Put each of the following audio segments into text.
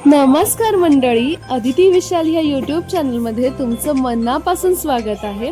नमस्कार मंडळी, अदिती विशाल ह्या यूट्यूब चॅनलमध्ये तुमचं मनापासून स्वागत आहे.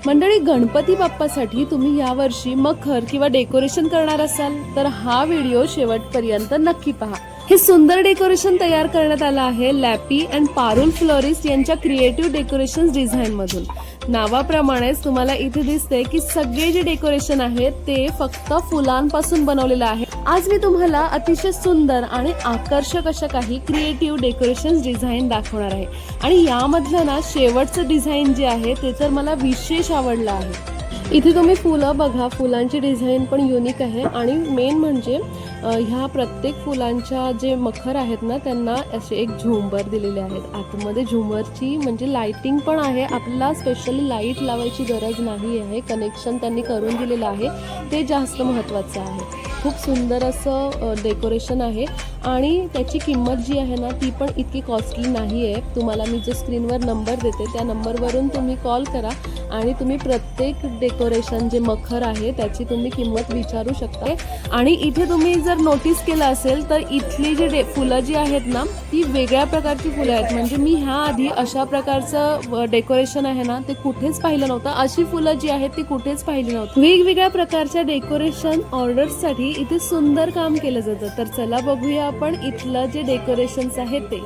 मंडळी, गणपती बाप्पासाठी तुम्ही यावर्षी मखर किंवा डेकोरेशन करणार असाल तर हा व्हिडिओ शेवटपर्यंत नक्की पहा. हे सुंदर डेकोरेशन तयार करण्यात आलं आहे लॅपी अँड पारुल फ्लोरिस्ट यांच्या क्रिएटिव्ह डेकोरेशन डिझाईन मधून. नावाप्रमाणेच तुम्हाला इथे दिसते की सगळे जे डेकोरेशन आहे ते फक्त फुलांपासून बनवलेलं आहे. आज मी तुम्हाला अतिशय सुंदर आणि आकर्षक अशा काही क्रिएटिव्ह डेकोरेशन डिझाईन दाखवणार आहे. आणि यामधलं ना शेवटचं डिझाईन जे आहे ते तर मला विशेष आवडलं आहे. इथे तुम्ही फुलं बघा, फुलांची डिझाईन पण युनिक आहे. आणि मेन म्हणजे ह्या प्रत्येक फुलांच्या जे मखर आहेत ना त्यांना असे एक झुंबर दिलेले आहेत. आतमध्ये झुंबरची म्हणजे लाइटिंग पण आहे. आपल्याला स्पेशली लाईट लावायची गरज नाही आहे. कनेक्शन त्यांनी करून दिलेलं आहे, ते जास्त महत्त्वाचं आहे. खूप सुंदर असं डेकोरेशन आहे आणि त्याची किंमत जी आहे ना ती पण इतकी कॉस्टली नाही आहे. तुम्हाला मी जो स्क्रीनवर नंबर देते त्या नंबरवरून तुम्ही कॉल करा आणि तुम्ही प्रत्येक डेकोरेशन जे मखर आहे त्याची तुम्ही किंमत विचारू शकता. आणि इथे तुम्ही जर नोटीस केलं असेल तर इथली जी फुलं जी आहेत ना ती वेगळ्या प्रकारची फुलं आहेत. म्हणजे मी ह्या आधी अशा प्रकारचं डेकोरेशन आहे ना ते कुठेच पाहिलं नव्हतं. अशी फुलं जी आहेत ती कुठेच पाहिली नव्हती. वेगवेगळ्या प्रकारच्या डेकोरेशन ऑर्डर्ससाठी इथे सुंदर काम केलं जातं. तर चला बघूया आपण इथलं जे डेकोरेशन्स आहे ते.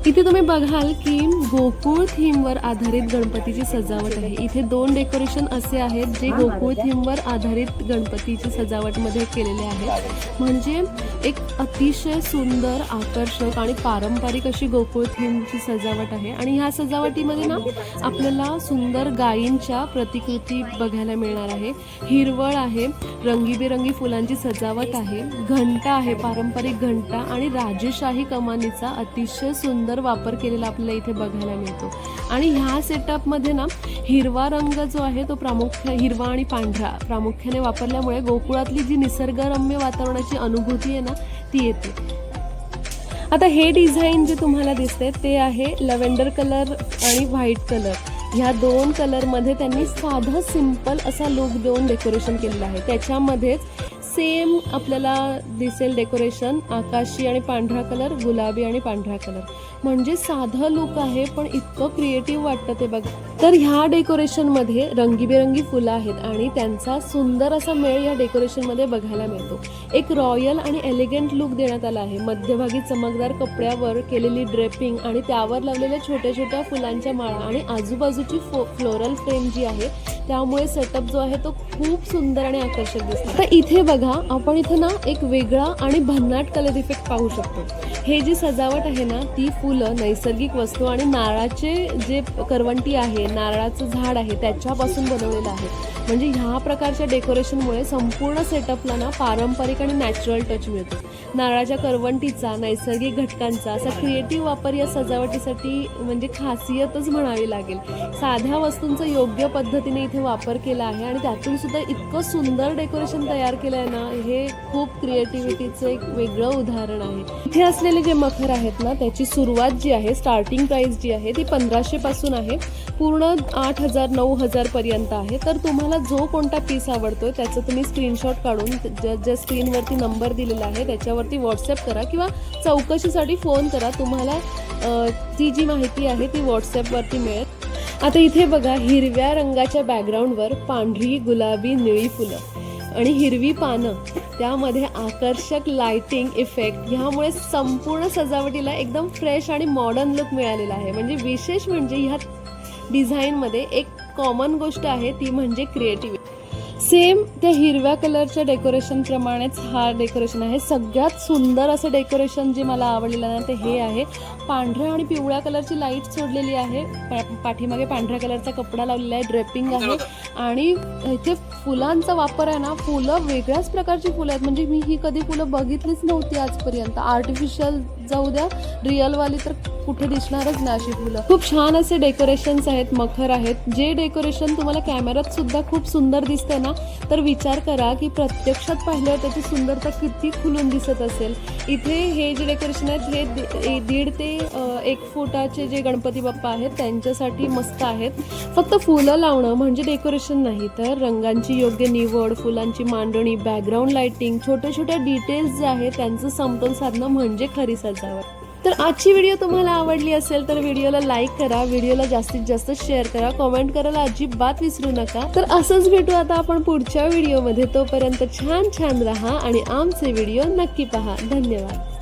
इथे तुम्ही बघाल की गोकुळ थीमवर आधारित गणपतीची सजावट आहे. इथे 2 डेकोरेशन असे आहेत जे गोकुळ थीमवर आधारित गणपतीची सजावटमध्ये केलेले आहेत. म्हणजे एक अतिशय सुंदर, आकर्षक आणि पारंपरिक अशी गोकुळ थीमची सजावट आहे. आणि ह्या सजावटीमध्ये ना आपल्याला सुंदर गायींच्या प्रतिकृती बघायला मिळणार आहे. हिरवळ आहे, रंगीबेरंगी फुलांची सजावट आहे, घंटा आहे, पारंपरिक घंटा आणि राजेशाही कमानीचा अतिशय सुंदर वापर केलेला आपल्याला इथे बघायला मिळतो. आणि ह्या सेटअपमध्ये ना हिरवा रंग जो आहे तो हिरवा आणि पांढरा प्रामुख्याने वापरल्यामुळे गोकुळातली जी निसर्गरम्य वातावरणाची अनुभूती आहे ना ती येते. आता हे डिझाईन जे तुम्हाला दिसते ते आहे लव्हेंडर कलर आणि व्हाईट कलर. ह्या 2 कलरमध्ये त्यांनी साधा सिंपल असा लुक देऊन डेकोरेशन केलेलं आहे. त्याच्यामध्येच सेम आपल्याला दिसेल डेकोरेशन आकाशी आणि पांढरा कलर, गुलाबी आणि पांढरा कलर. म्हणजे साधं लुक आहे पण इतकं क्रिएटिव्ह वाटतं ते बघा. तर ह्या डेकोरेशनमध्ये रंगीबेरंगी फुलं आहेत आणि त्यांचा सुंदर असा मेळ या डेकोरेशनमध्ये बघायला मिळतो. एक रॉयल आणि एलिगंट लुक देण्यात आला आहे. मध्यभागी चमकदार कपड्यावर केलेली ड्रेपिंग आणि त्यावर लावलेल्या छोट्या छोट्या फुलांच्या माळा आणि आजूबाजूची फ्लोरल फ्रेम जी आहे त्यामुळे सेटअप जो आहे तो खूप सुंदर आणि आकर्षक दिसतो. तर इथे बघा, आपण इथे ना एक वेगळा आणि भन्नाट कलर इफेक्ट पाहू शकतो. हे जी सजावट आहे ना ती फुलं, नैसर्गिक वस्तू आणि नारळाचे जे करवंटी आहे, नारळाचं झाड आहे त्याच्यापासून बनवलेलं आहे. म्हणजे ह्या प्रकारच्या डेकोरेशनमुळे संपूर्ण सेटअपला ना पारंपरिक आणि नॅचरल टच मिळतो. नारळाच्या करवंटीचा, नैसर्गिक घटकांचा असा क्रिएटिव्ह वापर या सजावटीसाठी म्हणजे खासियतच म्हणावी लागेल. साध्या वस्तूंचा योग्य पद्धतीने इथे वापर केला आहे आणि त्यातून सुद्धा इतकं सुंदर डेकोरेशन तयार केलं आहे ना, हे खूप क्रिएटिव्हिटीचं एक वेगळं उदाहरण आहे. इथे असलेले जे मखर आहेत ना त्याची सुरुवात जी आहे, स्टार्टिंग प्राइस जी आहे ती 1500 पासून आहे, पूर्ण 8000 9000 पर्यंत आहे. तर तुम्हाला जो कोणता पीस आवडतोय त्याचं तुम्ही स्क्रीनशॉट काढून ज्या स्क्रीनवरती नंबर दिलेला आहे त्याच्यावरती व्हॉट्सअप करा किंवा चौकशीसाठी फोन करा. तुम्हाला ती जी माहिती आहे ती व्हॉट्सअपवरती मिळेल. आता इथे बघा, हिरव्या रंगाच्या बॅकग्राऊंडवर पांढरी, गुलाबी, निळी फुलं आणि हिरवी पानं, त्यामध्ये आकर्षक लाइटिंग इफेक्ट, ह्यामुळे संपूर्ण सजावटीला एकदम फ्रेश आणि मॉडर्न लुक मिळालेला आहे. म्हणजे विशेष म्हणजे ह्या डिझाईनमध्ये एक कॉमन गोष्ट आहे ती म्हणजे क्रिएटिव्हिटी. सेम त्या हिरव्या कलरच्या डेकोरेशन प्रमाणेच हा डेकोरेशन आहे. सगळ्यात सुंदर असं डेकोरेशन जे मला आवडलेलं ना ते हे आहे. पांढऱ्या आणि पिवळ्या कलरची लाईट सोडलेली आहे, पाठीमागे पांढऱ्या कलरचा कपडा लावलेला आहे, ड्रेपिंग आहे आणि इथे फुलांचा वापर आहे ना. फुलं वेगळ्याच प्रकारची फुलं आहेत. म्हणजे मी ही कधी फुलं बघितलीच नव्हती आजपर्यंत. आर्टिफिशियल जाऊ द्या, रिअलवाली तर कुठे दिसणारच ना अशी फुलं. खूप छान असे डेकोरेशन्स आहेत, मखर आहेत. जे डेकोरेशन तुम्हाला कॅमेऱ्यात सुद्धा खूप सुंदर दिसते ना, तर विचार करा की प्रत्यक्षात पाहिल्यावर त्याची सुंदरता किती खुलून दिसत असेल. इथे हे जे डेकोरेशन आहेत हे 1.5 ते 1 फुटाचे जे गणपती बाप्पा आहेत त्यांच्यासाठी मस्त आहेत. फक्त फुलं लावणं म्हणजे डेकोरेशन नाही, तर रंगांची योग्य निवड, फुलांची मांडणी, बॅकग्राऊंड लाइटिंग, छोट्या छोट्या डिटेल्स जे आहेत त्यांचं समतोल साधणं म्हणजे खरी सजावट. तर आजची व्हिडिओ तुम्हाला आवडली असेल तर व्हिडिओला लाईक करा, व्हिडिओला जास्तीत जास्त शेअर करा, कमेंट करायला अजिबात विसरू नका. तर असंच भेटू आता आपण पुढच्या व्हिडिओमध्ये. तोपर्यंत छान छान राहा आणि आमचे व्हिडिओ नक्की पहा. धन्यवाद.